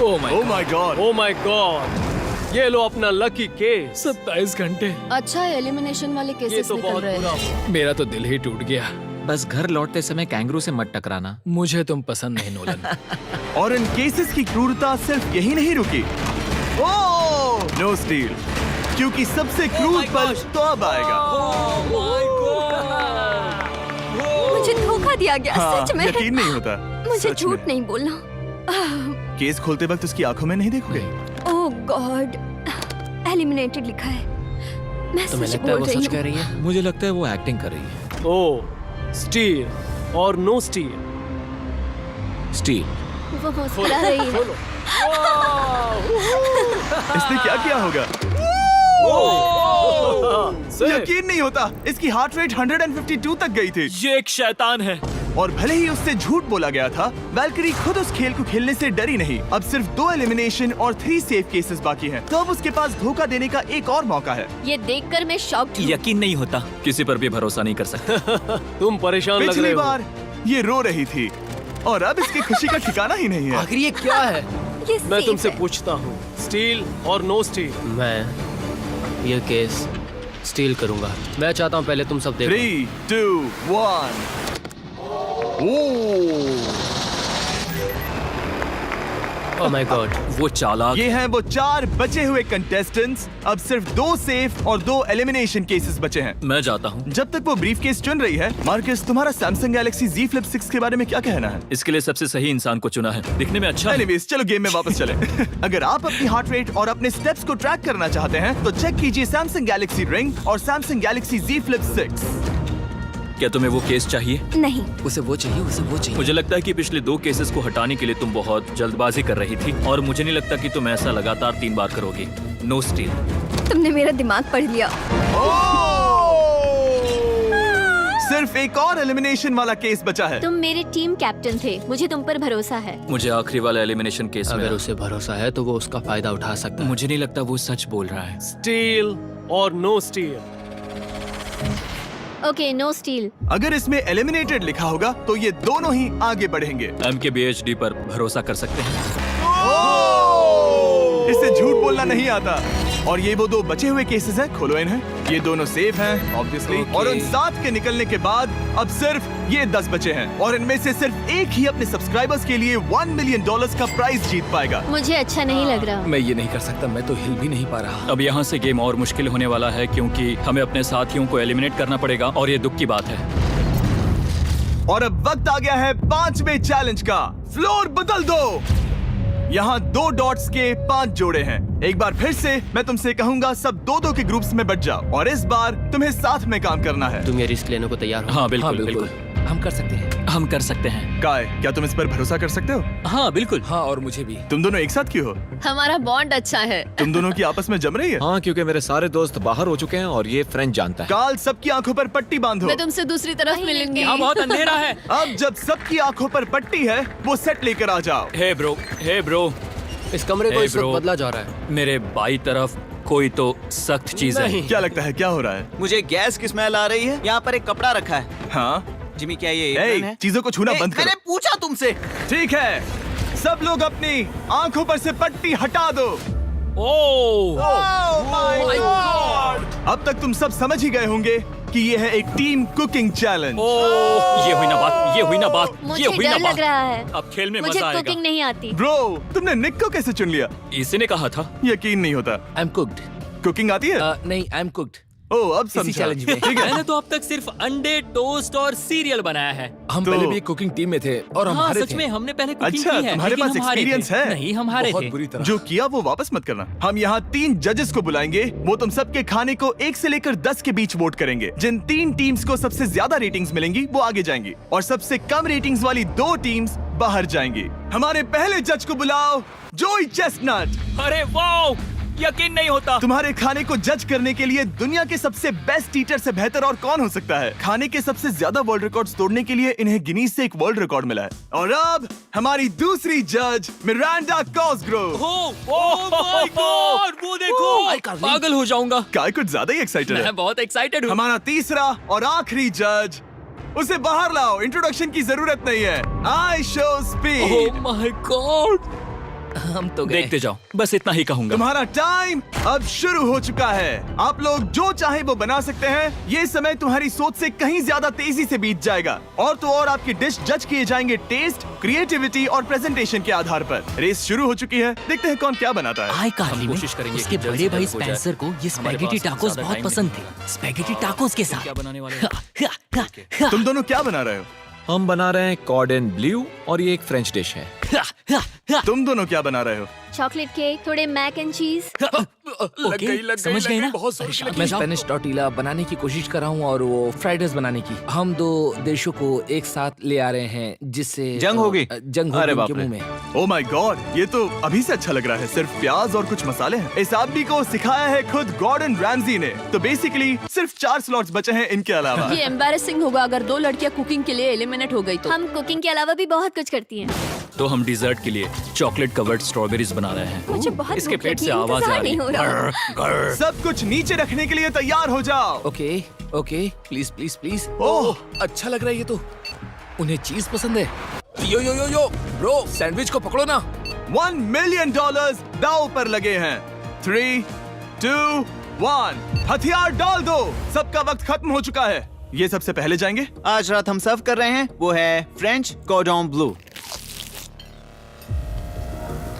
Oh my God. Oh my God, ये लो अपना लकी केस। 27 घंटे। अच्छा एलिमिनेशन वाले ये केसेस तो निकल बहुत रहे बुरा हैं। हुआ। मेरा तो दिल ही टूट गया। बस घर लौटते समय कैंगरू से मत टकराना। मुझे तुम पसंद नहीं नोलन। और इन केसेस की क्रूरता सिर्फ यही नहीं रुकी। ओह, नो स्टील, क्योंकि सबसे क्रूर पल तो अब आएगा। मुझे धोखा दिया गया। हाँ, सच में यकीन नहीं होता। मुझे सच झूठ में। नहीं बोलना। केस खोलते वक्त उसकी आंखों में नहीं देखोगे? ओह गॉड, एलिमिनेटेड लिखा है। मैं तुम्हें सच लगता है बोल वो रही सच कह हूँ। रही है? मुझे लगता है वो एक्टिंग कर रही है। ओ, स्टील और नो स्टील। स्टील। वो मुस्कुरा रही है। इसने क्या किया होगा? यकीन नहीं होता, इसकी हार्ट रेट 152 तक गई थी। ये एक शैतान है। और भले ही उससे झूठ बोला गया था, वैल्करी खुद उस खेल को खेलने से डरी नहीं। अब सिर्फ 2 एलिमिनेशन और 3 सेफ केसेस बाकी हैं। तो अब उसके पास धोखा देने का एक और मौका है। ये देखकर मैं शॉक्ड हूँ। यकीन नहीं होता। किसी पर भी भरोसा नहीं कर सकते। तुम परेशान लग रहे पिछली हो। बार ये रो रही थी और अब इसकी खुशी का ठिकाना ही नहीं है। आखिर ये क्या है? ये मैं safe तुमसे है। पूछता हूँ, स्टील और नो स्टील? मैं ये केस स्टील करूंगा। मैं चाहता हूँ पहले तुम सब देखो। 3, 2, 1। ओह माय गॉड, वो चालाक। ये हैं वो 4 बचे हुए कंटेस्टेंट्स। अब सिर्फ 2 सेफ और 2 एलिमिनेशन केसेस बचे हैं। मैं जाता हूँ। जब तक वो ब्रीफ केस चुन रही है, मार्कस, तुम्हारा सैमसंग गैलेक्सी Z Flip 6 के बारे में क्या कहना है? इसके लिए सबसे सही इंसान को चुना है। दिखने में अच्छा है। एनीवेज, चलो गेम में वापस चलें। अगर आप अपनी हार्ट रेट और अपने स्टेप्स को ट्रैक करना चाहते हैं, तो चेक कीजिए सैमसंग गैलेक्सी रिंग और सैमसंग गैलेक्सी Z Flip 6। क्या तुम्हें वो केस चाहिए? नहीं, उसे वो चाहिए। मुझे लगता है कि पिछले 2 केसेस को हटाने के लिए तुम बहुत जल्दबाजी कर रही थी, और मुझे नहीं लगता कि तुम ऐसा लगातार 3 बार करोगी। No steal. तुमने मेरा दिमाग पढ़ लिया। सिर्फ एक और एलिमिनेशन वाला केस बचा है। तुम मेरे टीम कैप्टन थे, मुझे तुम पर भरोसा है। मुझे आखिरी वाला एलिमिनेशन केस में अगर उसे भरोसा है तो वो उसका फायदा उठा सकता है। मुझे नहीं लगता वो सच बोल रहा है। स्टील और no steal? Okay, no steal. अगर इसमें एलिमिनेटेड लिखा होगा, तो ये दोनों ही आगे बढ़ेंगे। MKBHD पर भरोसा कर सकते हैं। इसे झूठ बोलना नहीं आता। और ये वो 2 बचे हुए केसेस हैं, खोलो इन्हें। ये दोनों सेफ हैं, ऑब्वियसली। और उन 7 के निकलने के बाद अब सिर्फ ये 10 बचे हैं, और इनमें से सिर्फ एक ही अपने सब्सक्राइबर्स के लिए $1 मिलियन का प्राइज जीत पाएगा। मुझे अच्छा नहीं लग रहा। मैं ये नहीं कर सकता। मैं तो हिल भी नहीं पा रहा। अब यहाँ से गेम और मुश्किल होने वाला है, क्योंकि हमें अपने साथियों को एलिमिनेट करना पड़ेगा, और ये दुख की बात है। और अब वक्त आ गया है 5वें चैलेंज का। फ्लोर बदल दो। यहाँ 2 डॉट्स के 5 जोड़े हैं। एक बार फिर से मैं तुमसे कहूंगा, सब 2-2 के ग्रुप्स में बट जाओ और इस बार तुम्हें साथ में काम करना है। तुम ये रिस्क लेने को तैयार हो? हाँ बिल्कुल बिल्कुल। हम कर सकते हैं। हम कर सकते हैं। काय, क्या तुम इस पर भरोसा कर सकते हो? हाँ बिल्कुल। हाँ, और मुझे भी। तुम दोनों एक साथ क्यों हो? हमारा बॉन्ड अच्छा है। तुम दोनों की आपस में जम रही है? हाँ, क्योंकि मेरे सारे दोस्त बाहर हो चुके हैं और ये फ्रेंड जानता है। काल, सबकी आंखों पर पट्टी बांधो। मैं तुमसे दूसरी तरफ मिलूंगी। यहाँ बहुत अंधेरा है। अब जब सबकी आंखों पर पट्टी है, वो सेट लेकर आ जाओ। हे ब्रो, इस कमरे को Hey, इस वक्त bro. बदला जा रहा है। मेरे बाई तरफ कोई तो सख्त चीज है। क्या लगता है क्या हो रहा है? मुझे गैस की स्मेल आ रही है। यहाँ पर एक कपड़ा रखा है। हाँ, जिमी, क्या ये ए, एप्रन है? चीजों को छूना बंद मैंने करो। पूछा तुमसे। ठीक है, सब लोग अपनी आंखों पर से पट्टी हटा दो। अब तक तुम सब समझ ही गए होंगे कि ये है एक टीम कुकिंग चैलेंज। ये हुई ना बात, ये हुई ना बात, मुझे ये हुई ना डर लग बात। रहा है। अब खेल में मुझे मजा आएगा। कुकिंग नहीं आती। ब्रो, तुमने निक को कैसे चुन लिया? इसी ने कहा था। यकीन नहीं होता। I am cooked. कुकिंग आती है? नहीं, आई एम कुक्ड। ओह, अब इसी समझा। चैलेंज में। ठीक है। मैंने तो अब तक सिर्फ अंडे, टोस्ट और सीरियल बनाया है। हम तो- पहले भी कुकिंग टीम में थे और हम हाँ, हारे सच थे। में हमने पहले कुकिंग अच्छा, की है। तुम्हारे लेकिन पास हम हारे experience थे। है? नहीं, हम हारे बहुत थे। बुरी तरह। जो किया वो वापस मत करना। हम यहाँ 3 जजेस को बुलाएंगे। वो तुम सबके खाने को 1 से लेकर 10 के बीच वोट करेंगे। जिन 3 टीम्स को सबसे ज्यादा रेटिंग्स मिलेंगी वो आगे जाएंगी और सबसे कम रेटिंग्स वाली 2 टीम्स बाहर जाएंगी। हमारे पहले जज को बुलाओ, जोई चेस्टनट। अरे वाओ, यकीन नहीं होता। तुम्हारे खाने को जज करने के लिए दुनिया के सबसे बेस्ट ईटर से बेहतर और कौन हो सकता है? खाने के सबसे ज्यादा वर्ल्ड रिकॉर्ड्स तोड़ने के लिए इन्हें गिनीज से एक वर्ल्ड रिकॉर्ड मिला है। और अब हमारी दूसरी जज मिरांडा कॉसग्रोव। ओह माय गॉड, वो देखो। पागल हो जाऊंगा। काय कुछ ज्यादा ही एक्साइटेड है। मैं बहुत एक्साइटेड हूँ। हमारा तीसरा और आखिरी जज, उसे बाहर लाओ। इंट्रोडक्शन की जरूरत नहीं है। I show speed. Oh my God. हम तो गए। देखते जाओ, बस इतना ही कहूंगा। तुम्हारा टाइम अब शुरू हो चुका है। आप लोग जो चाहे वो बना सकते हैं। ये समय तुम्हारी सोच से कहीं ज्यादा तेजी से बीत जाएगा। और तो और आपकी डिश जज किए जाएंगे टेस्ट, क्रिएटिविटी और प्रेजेंटेशन के आधार पर। रेस शुरू हो चुकी है। देखते हैं कौन क्या बनाता है। आई कहानी में कोशिश करेंगे उसके कि जल्द बड़े से भाई जल्द हो जाए। स्पेंसर को ये हमारे स्पैगेटी पास टाकोस ज्यादा बहुत टाइम पसंद नहीं थे। स्पैगेटी टाकोस के साथ क्या बनाने वाले हो? तुम दोनों क्या बना रहे हो? हम बना रहे हैं कॉर्डन ब्लू और ये एक फ्रेंच डिश है। तुम दोनों क्या बना रहे हो? चॉकलेट केक, थोड़े मैक एंड चीज। ओके, समझ गई ना? मैं स्पेनिश टॉर्टिला बनाने की कोशिश कर रहा हूँ और वो फ्राइड राइस बनाने की। हम 2 देशों को एक साथ ले आ रहे हैं जिससे जंग होगी। जंग अरे होगी बाप उनके रे। मुंह में। ओह माय गॉड, ये तो अभी से अच्छा लग रहा है। सिर्फ प्याज और कुछ मसाले हैं। इस आदमी को सिखाया है खुद गॉर्डन रैमजी ने। तो बेसिकली सिर्फ 4 स्लॉट्स बचे हैं इनके अलावा। ये एम्बैरेसिंग होगा अगर 2 लड़कियां कुकिंग के लिए एलिमिनेट हो गई तो। हम कुकिंग के अलावा भी बहुत कुछ करती हैं। तो हम डिजर्ट के लिए चॉकलेट कवर्ड स्ट्रॉबेरीज बना रहे हैं। मुझे बहुत इसके भूख पेट लगी से है, आवाज आ इंतजार रही नहीं हो रहा। है। सब कुछ नीचे रखने के लिए तैयार हो जाओ। Okay okay, please please please. Oh, अच्छा लग रहा है ये तो। उन्हें चीज पसंद है। यो यो यो यो ब्रो, सैंडविच को पकड़ो ना। $1 मिलियन दांव पर लगे हैं। 3, 2, 1, हथियार डाल दो। सबका वक्त खत्म हो चुका है। ये सबसे पहले जाएंगे। आज रात हम सर्व कर रहे हैं वो है फ्रेंच कॉर्डन ब्लू।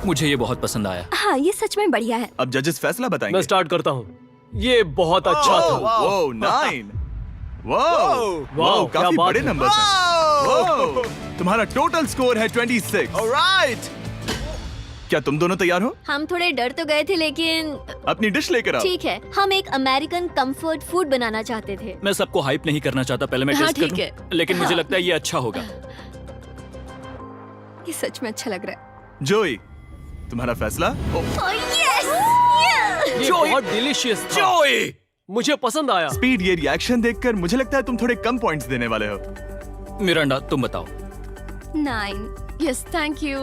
मुझे ये बहुत पसंद आया। हाँ, ये सच में बढ़िया है। अब जजेस फैसला बताएंगे। मैं स्टार्ट करता हूँ। ये बहुत अच्छा था। वो 9। वाओ, क्या काफी बात बड़े है। नंबर हैं। तुम्हारा टोटल स्कोर है 26। ऑलराइट। क्या तुम दोनों तैयार हो? हम थोड़े डर तो गए थे लेकिन अपनी डिश लेकर आओ। ठीक है। हम एक अमेरिकन कंफर्ट फूड बनाना चाहते थे। मैं सबको हाइप नहीं करना चाहता, पहले मैं हाँ, टेस्ट ठीक करूं। लेकिन मुझे लगता है ये अच्छा होगा। ये सच में अच्छा लग रहा है। जोई, तुम्हारा फैसला? ये बहुत डिलीशियस था। मुझे पसंद आया। स्पीड, ये रिएक्शन देखकर मुझे लगता है तुम थोड़े कम पॉइंट्स देने वाले हो। मिरांडा, तुम बताओ। 9। Yes, thank you.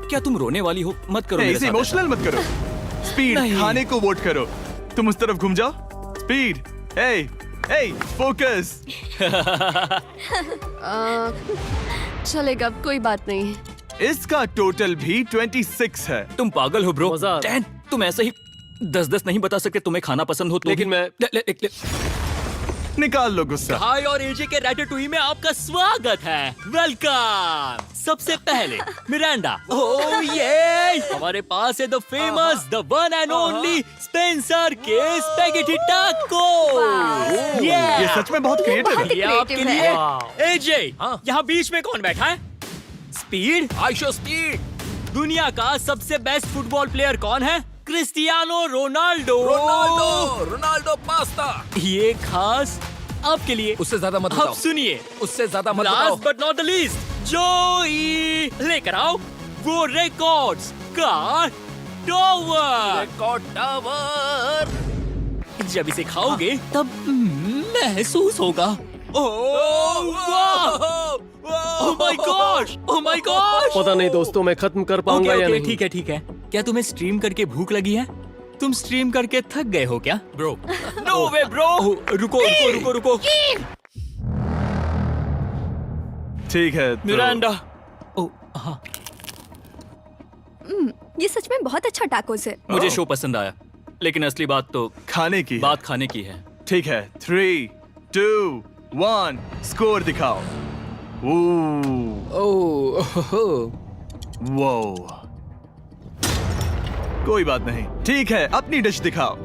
क्या तुम रोने वाली हो? मत करो मेरे ऐसे साथ इमोशनल मत करो। स्पीड, खाने को वोट करो। तुम उस तरफ घूम जाओ। स्पीड, ए, फोकस। चलेगा, कोई बात नहीं। इसका टोटल भी 26 है। तुम पागल हो ब्रो। मजा आ रहा है। 10, तुम ऐसे ही 10-10 नहीं बता सकते। तुम्हें खाना पसंद हो तो लेकिन भी- मैं निकाल लो गुस्सा। हाय और एजे के रैटाटूई में आपका स्वागत है। वेलकम। सबसे पहले मिरांडा। ओह ये हमारे पास है the famous, the one and only Spencer के स्पैगेटी टाको। ये सच में बहुत क्रिएटिव है। ये आपके creative लिए। एजे, यहाँ बीच में कौन बैठा है? स्पीड। I show speed. दुनिया का सबसे बेस्ट फुटबॉल प्लेयर कौन है? Cristiano Ronaldo. Ronaldo pasta. ये खास आपके लिए। उससे ज्यादा मत अब बताओ। सुनिए, उससे ज्यादा मत बताओ। Last but not the least, जोई लेकर आओ वो रिकॉर्ड्स का टावर। Record tower. जब इसे खाओगे तब महसूस होगा। Oh my gosh, oh my gosh. पता नहीं दोस्तों, मैं खत्म कर पाऊंगा या नहीं। ठीक है ठीक है। क्या तुम्हें स्ट्रीम करके भूख लगी है? तुम स्ट्रीम करके थक गए हो क्या? Bro, no way bro. रुको रुको रुको रुको। ठीक है तो... मिरांडा। ओह हाँ, ये सच में बहुत अच्छा टाकोस है। मुझे शो पसंद आया, लेकिन असली बात तो खाने की बात खाने की है। ठीक है, 3, 2, 1 स्कोर दिखाओ। वो कोई बात नहीं। ठीक है, अपनी डिश दिखाओ।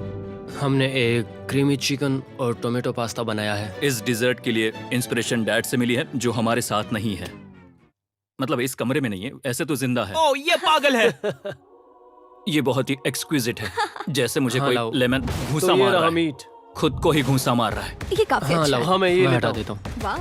हमने एक क्रीमी चिकन और टोमेटो पास्ता बनाया है। इस डिजर्ट के लिए इंस्पिरेशन डैड से मिली है, जो हमारे साथ नहीं है। मतलब इस कमरे में नहीं है, ऐसे तो जिंदा है। ओह ये पागल है। ये बहुत ही एक्सक्विजिट है, जैसे मुझे हाँ, कोई लाओ। लेमन घूंसा तो ये मार रहा रहा है। मीट। खुद को ही घूंसा मार रहा है। ये काफी हाँ अच्छा लाओ, है। हाँ मैं ये मैं हटा हटा देता हूँ। वाह।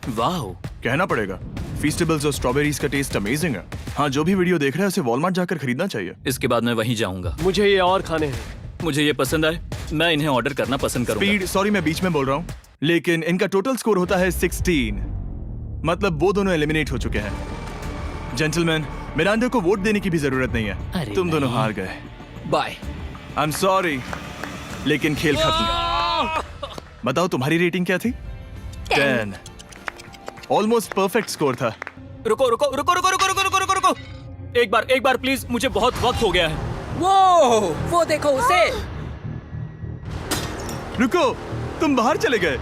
वाह, कहना पड़ेगा, फीस्टेबल्स और स्ट्रॉबेरीज का टेस्ट अमेजिंग है। हाँ, जो भी वीडियो देख रहा है उसे वॉलमार्ट जाकर खरीदना चाहिए। इसके बाद मैं वहीं जाऊंगा। मुझे ये और खाने हैं। मुझे ये पसंद आए, मैं इन्हें ऑर्डर करना पसंद करूंगा। स्पीड, सॉरी मैं बीच में बोल रहा हूँ, लेकिन इनका टोटल स्कोर होता है 16। मतलब वो दोनों एलिमिनेट हो चुके हैं। जेंटलमैन, मिरांडा को वोट देने की भी जरूरत नहीं है। तुम दोनों हार गए। बाय। आई एम सॉरी, लेकिन खेल खत्म। बताओ तुम्हारी रेटिंग क्या थी? 10। ऑलमोस्ट परफेक्ट स्कोर था। रुको रुको रुको रुको रुको रुको रुको रुको रुको एक बार प्लीज, मुझे बहुत वक्त हो गया है। वो देखो उसे। रुको, तुम बाहर चले गए।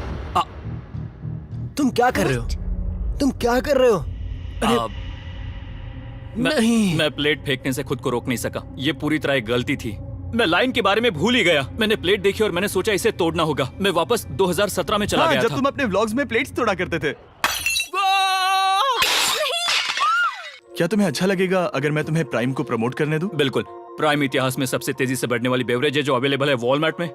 तुम क्या कर रहे हो? तुम क्या कर रहे हो? नहीं। मैं प्लेट फेंकने से खुद को रोक नहीं सका। ये पूरी तरह एक गलती थी। मैं लाइन के बारे में भूल ही गया। मैंने प्लेट देखी और मैंने सोचा इसे तोड़ना होगा। मैं वापस 2017 में चला हाँ, गया जब था। तुम अपने व्लॉग्स में प्लेट्स तोड़ा करते थे। क्या तुम्हें अच्छा लगेगा अगर मैं तुम्हें प्राइम को प्रमोट करने दूं? बिल्कुल। प्राइम इतिहास में सबसे तेजी से बढ़ने वाली बेवरेज है जो अवेलेबल है वॉलमार्ट में।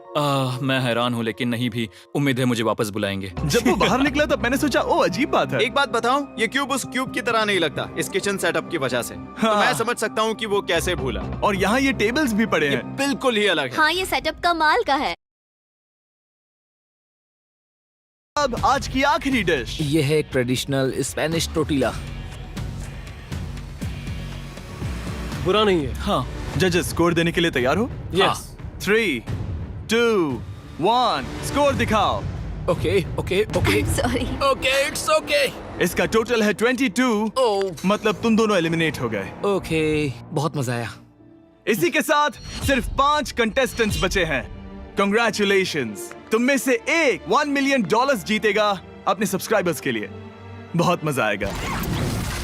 मैं हैरान हूँ, लेकिन नहीं भी। उम्मीद है मुझे वापस बुलाएंगे। जब वो बाहर निकला तब मैंने सोचा ओ अजीब बात है। एक बात बताऊं, ये क्यूब उस क्यूब की तरह नहीं लगता इस किचन सेटअप की वजह से। तो मैं समझ सकता हूँ कि वो कैसे भूला। और यहाँ ये टेबल्स भी पड़े हैं। बिल्कुल ही अलग है। हाँ, ये सेटअप कमाल का है। अब आज की आखिरी डिश। ये है एक ट्रेडिशनल स्पेनिश टोटीला। बुरा नहीं है। हाँ। जजेस, स्कोर देने के लिए तैयार हो? यस। 3, 2, 1 स्कोर दिखाओ। Okay okay okay sorry. Okay, it's okay. इसका टोटल है 22। मतलब तुम दोनों एलिमिनेट हो गए। ओके, बहुत मजा आया। इसी के साथ सिर्फ 5 कंटेस्टेंट्स बचे हैं। कंग्रेचुलेशंस, तुम में से एक $1 मिलियन जीतेगा अपने सब्सक्राइबर्स के लिए। बहुत मजा आएगा।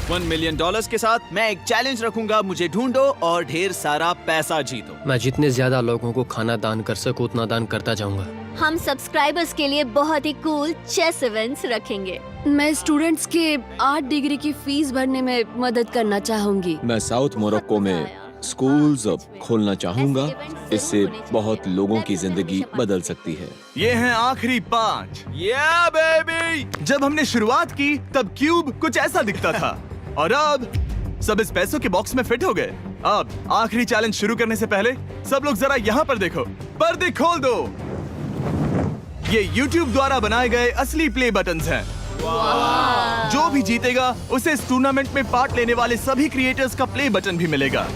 $1 मिलियन के साथ मैं एक चैलेंज रखूंगा, मुझे ढूंढो और ढेर सारा पैसा जीतो। मैं जितने ज्यादा लोगों को खाना दान कर सकूं उतना दान करता जाऊंगा। हम सब्सक्राइबर्स के लिए बहुत ही कूल चेस इवेंट्स रखेंगे। मैं स्टूडेंट्स के 8 डिग्री की फीस भरने में मदद करना चाहूंगी। मैं साउथ मोरक्को में स्कूल्स अब खोलना चाहूंगा। इससे बहुत लोगों की जिंदगी बदल सकती है। ये हैं आखिरी 5। या बेबी। जब हमने शुरुआत की तब क्यूब कुछ ऐसा दिखता था और अब सब इस पैसों के बॉक्स में फिट हो गए। अब आखिरी चैलेंज शुरू करने से पहले सब लोग जरा यहाँ पर देखो। पर्दे खोल दो। ये YouTube द्वारा बनाए गए असली प्ले बटन्स हैं। जो भी जीतेगा उसे इस टूर्नामेंट में पार्ट लेने वाले सभी क्रिएटर्स का प्ले बटन भी मिलेगा।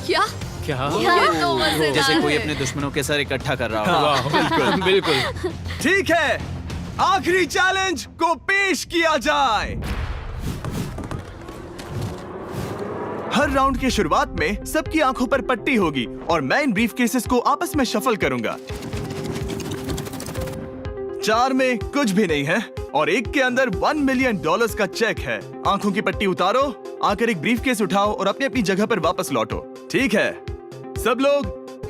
क्या? क्या? ये तो मजेदार जैसे कोई है। अपने दुश्मनों के सर इकट्ठा कर रहा हो। हाँ, बिल्कुल बिल्कुल। ठीक है, आखिरी चैलेंज को पेश किया जाए। हर राउंड की शुरुआत में सबकी आंखों पर पट्टी होगी और मैं इन ब्रीफ केसेस को आपस में शफल करूंगा। 4 में कुछ भी नहीं है और एक के अंदर $1 मिलियन का चेक है। आंखों की पट्टी उतारो, आकर एक ब्रीफ केस उठाओ और अपनी अपनी जगह पर वापस लौटो। ठीक है, सब लोग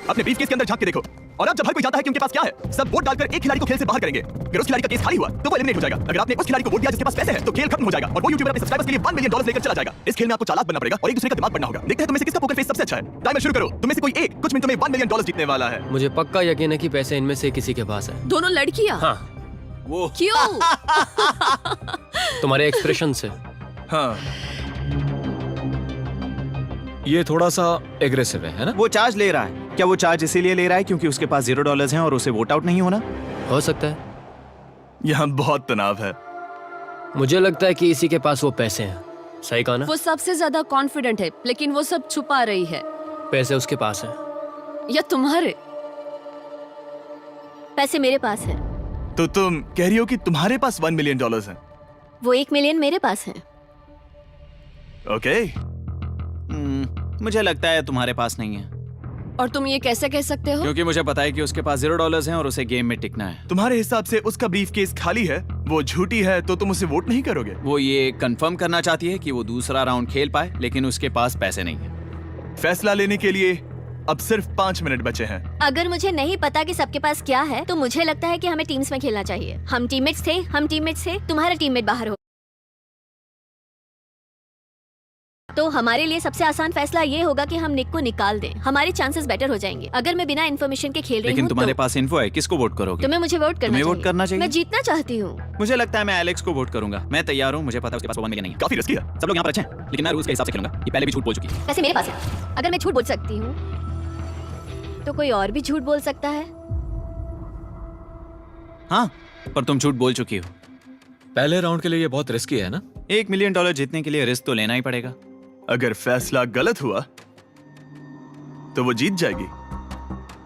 अपने ब्रीफ केस के अंदर झांक के देखो। और अब जब हर कोई जानता है कि उनके पास क्या है, सब वोट डालकर एक खिलाड़ी को खेल से बाहर करेंगे। अगर उस खिलाड़ी का केस खाली हुआ तो वो एलिमिनेट हो जाएगा। अगर आपने उस खिलाड़ी को वोट दिया जिसके पास पैसे हैं तो खेल खत्म हो जाएगा और वो यूट्यूबर अपने सब्सक्राइबर्स के लिए $1 मिलियन लेकर चला जाएगा। इस खेल में आपको चालाक बनना पड़ेगा और एक दूसरे का दिमाग पढ़ना होगा। देखते हैं तुम्हें से किसका पोकर फेस सबसे अच्छा है। टाइमर शुरू करो। तुम्हें से कोई एक कुछ मिनटों में $1 मिलियन जीतने वाला है। मुझे पक्का यकीन है कि पैसे इनमें से किसी के पास है। दोनों लड़कियां? हाँ। वो क्यों? तुम्हारे एक्सप्रेशन से। हाँ, ये थोड़ा सा एग्रेसिव है ना? वो चार्ज ले रहा है। क्या वो चार्ज इसीलिए ले रहा है क्योंकि उसके पास $0 हैं और उसे वोट आउट नहीं होना? हो सकता है। यहाँ बहुत तनाव है। मुझे लगता है कि इसी के पास वो पैसे हैं। सही कहा ना? वो सबसे ज्यादा कॉन्फिडेंट है, लेकिन वो सब छुपा रही है। पैसे उसके पास हैं। या तुम्हारे? पैसे मेरे पास है। तो तुम कह रही हो कि तुम्हारे पास $1 मिलियन हैं? वो 1 मिलियन मेरे पास है। ओके। मुझे लगता है तुम्हारे पास नहीं है। और तुम ये कैसे कह सकते हो? क्योंकि मुझे पता है कि उसके पास $0 हैं और उसे गेम में टिकना है। तुम्हारे हिसाब से उसका ब्रीफ केस खाली है, वो झूठी है, तो तुम उसे वोट नहीं करोगे? वो ये कंफर्म करना चाहती है कि वो दूसरा राउंड खेल पाए, लेकिन उसके पास पैसे नहीं है। फैसला लेने के लिए अब सिर्फ 5 मिनट बचे हैं। अगर मुझे नहीं पता कि सबके पास क्या है तो मुझे लगता है कि हमें टीम्स में खेलना चाहिए। हम टीममेट्स थे, तुम्हारा टीममेट बाहर हो, तो हमारे लिए सबसे आसान फैसला ये होगा कि हम निक को निकाल दें। हमारे चांसेस बेटर हो जाएंगे। अगर मैं बिना इन्फॉर्मेशन के खेल रही लेकिन हूँ तुम्हारे तो पास इन्फो है, किसको वोट करोगे? तुम्हें मुझे वोट करना तुम्हें चाहिए। वोट करना चाहिए? मैं जीतना चाहती हूँ। मुझे लगता है मैं एलेक्स को वोट करूंगा। मैं तैयार हूँ। मुझे पता है उसके पास $1 मिलियन नहीं है। काफी रिस्की है। सब लोग यहाँ पर अच्छे हैं, लेकिन मैं रूल्स के हिसाब से खेलूंगा। ये पहले भी झूठ बोल चुकी है। पैसे मेरे पास है। अगर मैं झूठ बोल सकती हूँ तो कोई और भी झूठ बोल सकता है। हाँ, पर तुम झूठ बोल चुकी हो। पहले राउंड के लिए ये बहुत रिस्की है ना? $1 मिलियन जीतने के लिए रिस्क तो लेना ही पड़ेगा। अगर फैसला गलत हुआ तो वो जीत जाएगी।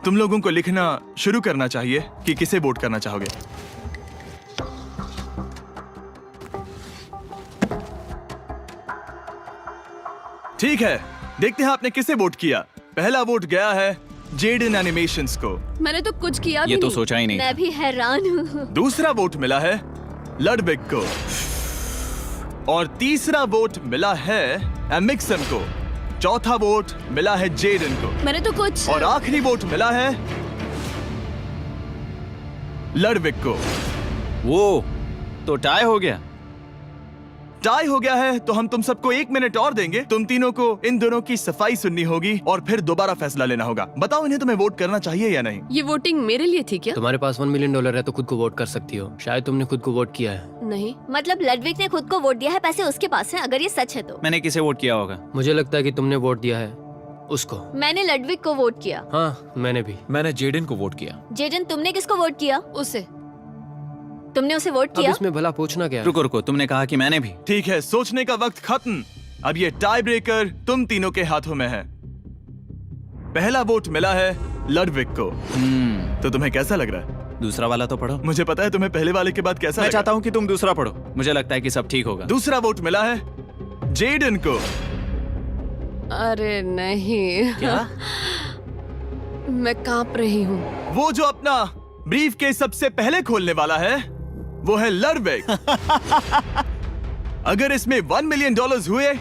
तुम लोगों को लिखना शुरू करना चाहिए कि किसे वोट करना चाहोगे। ठीक है, देखते हैं आपने किसे वोट किया। पहला वोट गया है जेडन एनिमेशंस को। मैंने तो कुछ किया भी ये तो नहीं। सोचा ही नहीं। मैं भी हैरान हूँ। दूसरा वोट मिला है लडविक को और तीसरा वोट मिला है एमिक्सन को। चौथा वोट मिला है जेडन को मैंने तो कुछ। और आखिरी वोट मिला है लडविक को। वो तो टाई हो गया। टाई हो गया है तो हम तुम सबको 1 मिनट और देंगे। तुम तीनों को इन दोनों की सफाई सुननी होगी और फिर दोबारा फैसला लेना होगा। बताओ इन्हें तुम्हें वोट करना चाहिए या नहीं। ये वोटिंग मेरे लिए थी क्या? तुम्हारे पास $1 मिलियन है तो खुद को वोट कर सकती हो। शायद तुमने खुद को वोट किया है। नहीं। मतलब लडविक ने खुद को वोट दिया है, पैसे उसके पास हैं। अगर ये सच है तो मैंने किसे वोट किया होगा? मुझे लगता है कि तुमने वोट दिया है उसको। मैंने लडविक को वोट किया। हाँ, मैंने भी। मैंने जेडन को वोट किया। जेडन, तुमने किसको वोट किया? उसे। तुमने उसे वोट अब किया? इसमें भला पूछना क्या है? रुको रुको, तुमने कहा कि मैंने भी। ठीक है, सोचने का वक्त खत्म। अब ये टाई ब्रेकर तुम तीनों के हाथों में है। पहला वोट मिला है लडविक को। तो तुम्हें कैसा लग रहा है? दूसरा वाला तो पढ़ो। मुझे पता है तुम्हें पहले वाले के बाद कैसा मैं लगा। चाहता हूँ कि तुम दूसरा पढ़ो। मुझे लगता है कि सब ठीक होगा। दूसरा वोट मिला है जेडन को। अरे नहीं। क्या? मैं कांप रही हूँ। वो जो अपना ब्रीफ केस सबसे पहले खोलने वाला है वो है लडविक। अगर इसमें $1 मिलियन हुए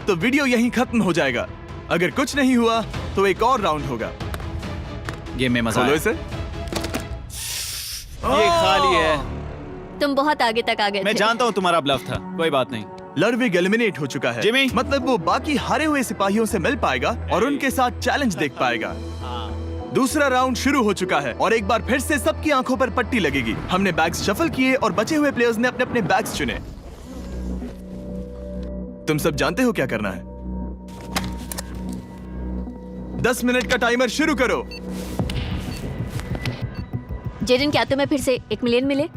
तो वीडियो यहीं खत्म हो जाएगा। अगर कुछ नहीं हुआ तो एक और राउंड होगा। गेम में मजा खोलो आया। इसे। ये खाली है। तुम बहुत आगे तक आ गए मैं थे। जानता हूँ तुम्हारा ब्लफ था। कोई बात नहीं। लडविक एलिमिनेट हो चुका है। जिमी। मतलब वो बाकी हारे हुए सिपाहियों से मिल पाएगा और उनके साथ चैलेंज देख पाएगा। दूसरा राउंड शुरू हो चुका है और एक बार फिर से सबकी आंखों पर पट्टी लगेगी। हमने बैग्स शफल किए और बचे हुए प्लेयर्स ने अपने अपने बैग्स चुने। तुम सब जानते हो क्या करना है। 10 मिनट का टाइमर शुरू करो। जेडन, क्या तुम्हें फिर से 1 मिलियन मिले?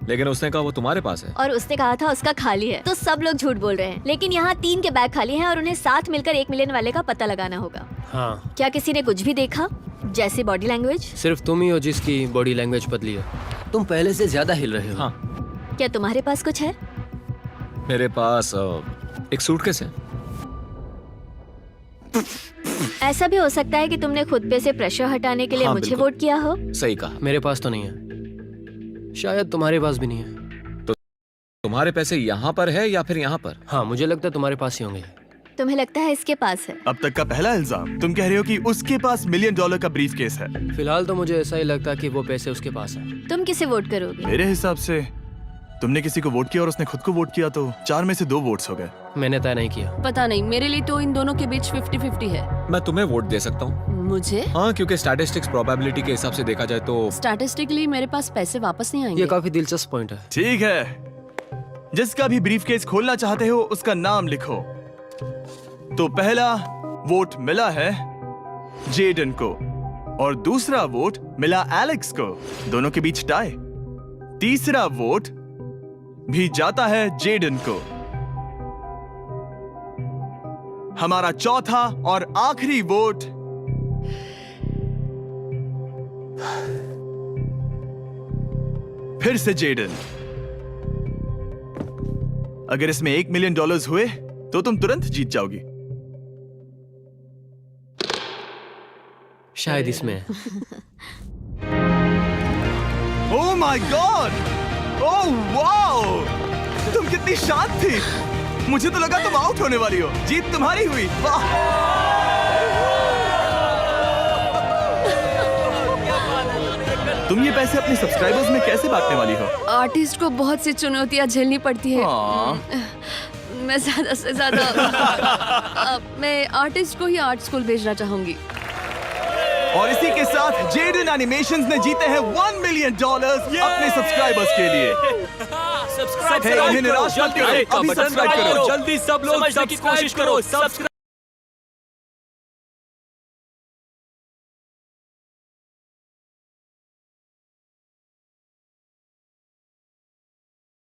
लेकिन उसने कहा वो तुम्हारे पास है। और उसने कहा था उसका खाली है। तो सब लोग झूठ बोल रहे हैं। लेकिन यहाँ 3 के बैग खाली हैं और उन्हें साथ मिलकर 1 मिलियन वाले का पता लगाना होगा। हाँ। क्या किसी ने कुछ भी देखा, जैसे बॉडी लैंग्वेज? सिर्फ तुम ही हो जिसकी बॉडी लैंग्वेज बदली है। तुम पहले से ज्यादा हिल रहे हो। हाँ। क्या तुम्हारे पास कुछ है? मेरे पास एक सूटकेस है। ऐसा भी हो सकता है कि तुमने खुद पे से प्रेशर हटाने के लिए हाँ, मुझे बिल्कुल। वोट किया हो। सही कहा। मेरे पास तो नहीं है। शायद तुम्हारे पास भी नहीं है। तो तुम्हारे पैसे यहाँ पर है या फिर यहाँ पर? हाँ, मुझे लगता है तुम्हारे पास ही होंगे। तुम्हें लगता है इसके पास है? अब तक का पहला इल्जाम। तुम कह रहे हो कि उसके पास $1 मिलियन का ब्रीफ केस है। फिलहाल तो मुझे ऐसा ही लगता है कि वो पैसे उसके पास है। तुम किसे वोट करोगे? मेरे हिसाब से तुमने किसी को वोट किया और उसने खुद को वोट किया, तो 4 में से 2 वोट्स हो गए। मैंने तय नहीं किया। पता नहीं, मेरे लिए तो इन दोनों के बीच 50-50 है। मैं तुम्हें वोट दे सकता हूँ। मुझे? हाँ, क्योंकि स्टैटिस्टिक्स प्रोबेबिलिटी के हिसाब से देखा जाए तो स्टैटिस्टिकली मेरे पास पैसे वापस नहीं आएंगे। ये काफी दिलचस्प पॉइंट है। ठीक है, जिसका भी ब्रीफ केस खोलना चाहते हो उसका नाम लिखो। तो पहला वोट मिला है जेडन को और दूसरा वोट मिला एलेक्स को। दोनों के बीच टाई। तीसरा वोट भी जाता है जेडन को। हमारा चौथा और आखिरी वोट फिर से जेडन। अगर इसमें $1 मिलियन हुए तो तुम तुरंत जीत जाओगी। शायद इसमें। Oh my God! Oh wow! तुम कितनी शांत थी। मुझे तो लगा तुम आउट होने वाली हो। जीत तुम्हारी हुई। वाह! तुम ये पैसे अपने सब्सक्राइबर्स में कैसे बांटने वाली हो? आर्टिस्ट को बहुत सी चुनौतियां झेलनी पड़ती है। मैं ज्यादा से ज्यादा मैं आर्टिस्ट को ही आर्ट स्कूल भेजना चाहूंगी। और इसी के साथ जेडन एनिमेशंस ने जीते हैं $1 मिलियन अपने सब्सक्राइबर्स के लिए। सब्सक्राइब इन्हें निराश मत करो, अभी सब्सक्राइब करो। जल्दी सब लोग समझने की कोशिश करो। सब्सक्राइब